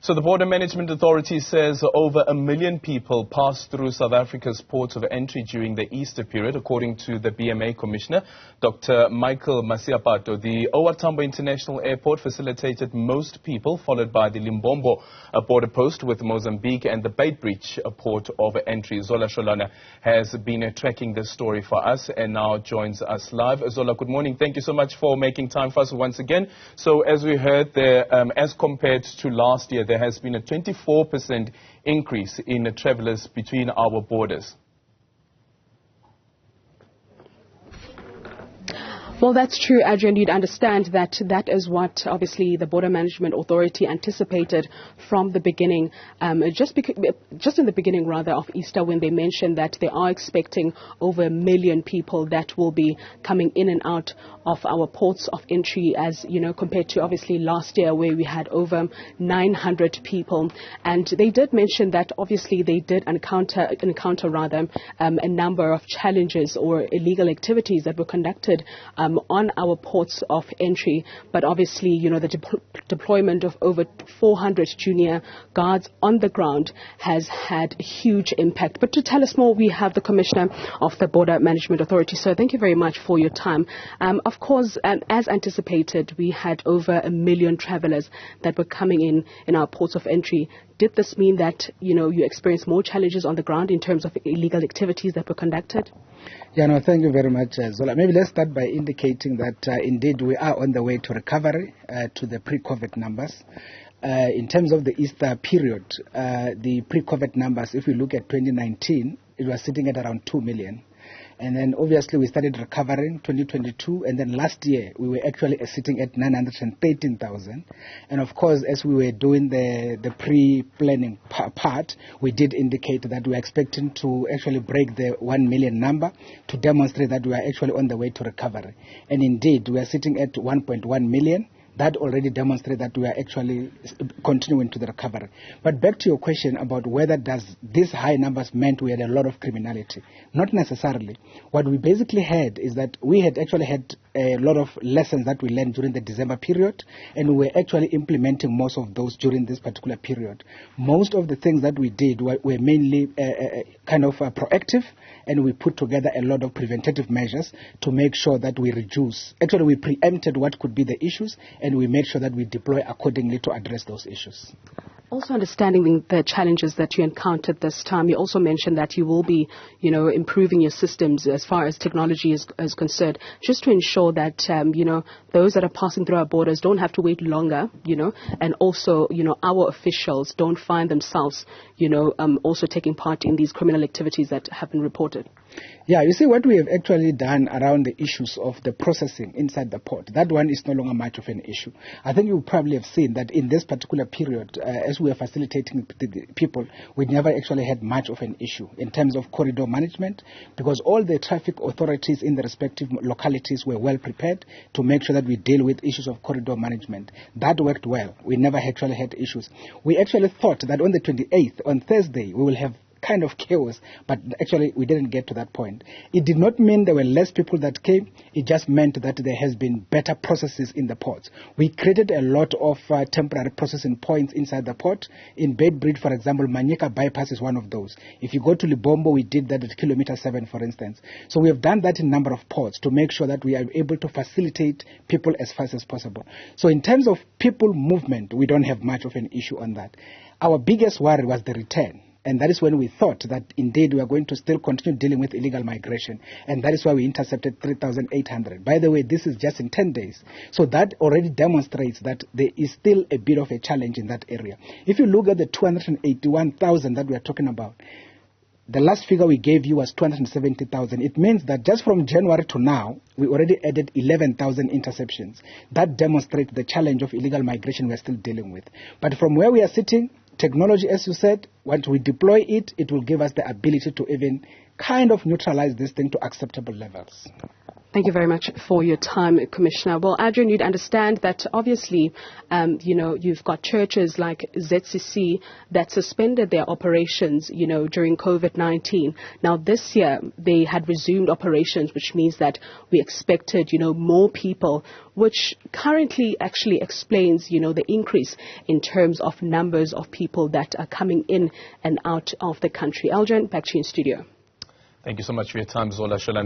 So the Border Management Authority says over 1 million people passed through South Africa's ports of entry during the Easter period, according to the BMA Commissioner, Dr. Michael Masiapato. The OR Tambo International Airport facilitated most people, followed by the Lebombo border post with Mozambique and the Beitbridge port of entry. Zola Sholwana has been tracking this story for us and now joins us live. Zola, good morning. Thank you so much for making time for us once again. So as we heard there, as compared to last year, there has been a 24% increase in travelers between our borders. Well, that's true, Adrian. You'd understand that that is what, obviously, the Border Management Authority anticipated from the beginning, just in the beginning, rather, of Easter, when they mentioned that they are expecting over 1 million people that will be coming in and out of our ports of entry, as, you know, compared to, obviously, last year, where we had over 900 people. And they did mention that, obviously, they did encounter a number of challenges or illegal activities that were conducted on our ports of entry, but obviously, you know, the deployment of over 400 junior guards on the ground has had a huge impact. But to tell us more, we have the Commissioner of the Border Management Authority. So thank you very much for your time. Of course, as anticipated, we had over 1 million travelers that were coming in our ports of entry. Did this mean that, you know, you experienced more challenges on the ground in terms of illegal activities that were conducted? Yeah, no, thank you very much, Zola. Maybe let's start by indicating that indeed we are on the way to recovery to the pre-COVID numbers. In terms of the Easter period, the pre-COVID numbers, if we look at 2019, it was sitting at around 2 million. And then obviously we started recovering 2022, and then last year we were actually sitting at 913,000. And of course, as we were doing the pre-planning part, we did indicate that we are expecting to actually break the 1 million number to demonstrate that we are actually on the way to recovery. And indeed, we are sitting at 1.1 million. That already demonstrates that we are actually continuing to the recovery. But back to your question about whether does these high numbers meant we had a lot of criminality. Not necessarily. What we basically had is that we had actually had a lot of lessons that we learned during the December period, and we were actually implementing most of those during this particular period. Most of the things that we did were mainly kind of proactive, and we put together a lot of preventative measures to make sure that we reduce. Actually, we preempted what could be the issues, and we made sure that we deploy accordingly to address those issues. Also understanding the challenges that you encountered this time, you also mentioned that you will be, you know, improving your systems as far as technology is concerned, just to ensure that, you know, those that are passing through our borders don't have to wait longer, you know, and also, you know, our officials don't find themselves, you know, also taking part in these criminal activities that have been reported. Yeah, you see what we have actually done around the issues of the processing inside the port. That one is no longer much of an issue. I think you probably have seen that in this particular period, as we are facilitating the people, we never actually had much of an issue in terms of corridor management, because all the traffic authorities in the respective localities were well prepared to make sure that we deal with issues of corridor management. That worked well. We never actually had issues. We actually thought that on the 28th, on Thursday, we will have kind of chaos, but actually we didn't get to that point. It did not mean there were less people that came. It just meant that there has been better processes in the ports. We created a lot of temporary processing points inside the port. In Beitbridge, for example, Manyika bypass is one of those. If you go to Lebombo, we did that at kilometer 7, for instance. So we have done that in a number of ports to make sure that we are able to facilitate people as fast as possible. So in terms of people movement, we don't have much of an issue on that. Our biggest worry was the return. And that is when we thought that indeed we are going to still continue dealing with illegal migration. And that is why we intercepted 3,800. By the way, this is just in 10 days. So that already demonstrates that there is still a bit of a challenge in that area. If you look at the 281,000 that we are talking about, the last figure we gave you was 270,000. It means that just from January to now, we already added 11,000 interceptions. That demonstrates the challenge of illegal migration we are still dealing with. But from where we are sitting, technology, as you said, once we deploy it, it will give us the ability to even kind of neutralize this thing to acceptable levels. Thank you very much for your time, Commissioner. Well, Adrian, you'd understand that obviously, you've got churches like ZCC that suspended their operations, during COVID-19. Now, this year, they had resumed operations, which means that we expected, more people, which currently actually explains, the increase in terms of numbers of people that are coming in and out of the country. Adrian, back to you in studio. Thank you so much for your time, Zola. Sholwana.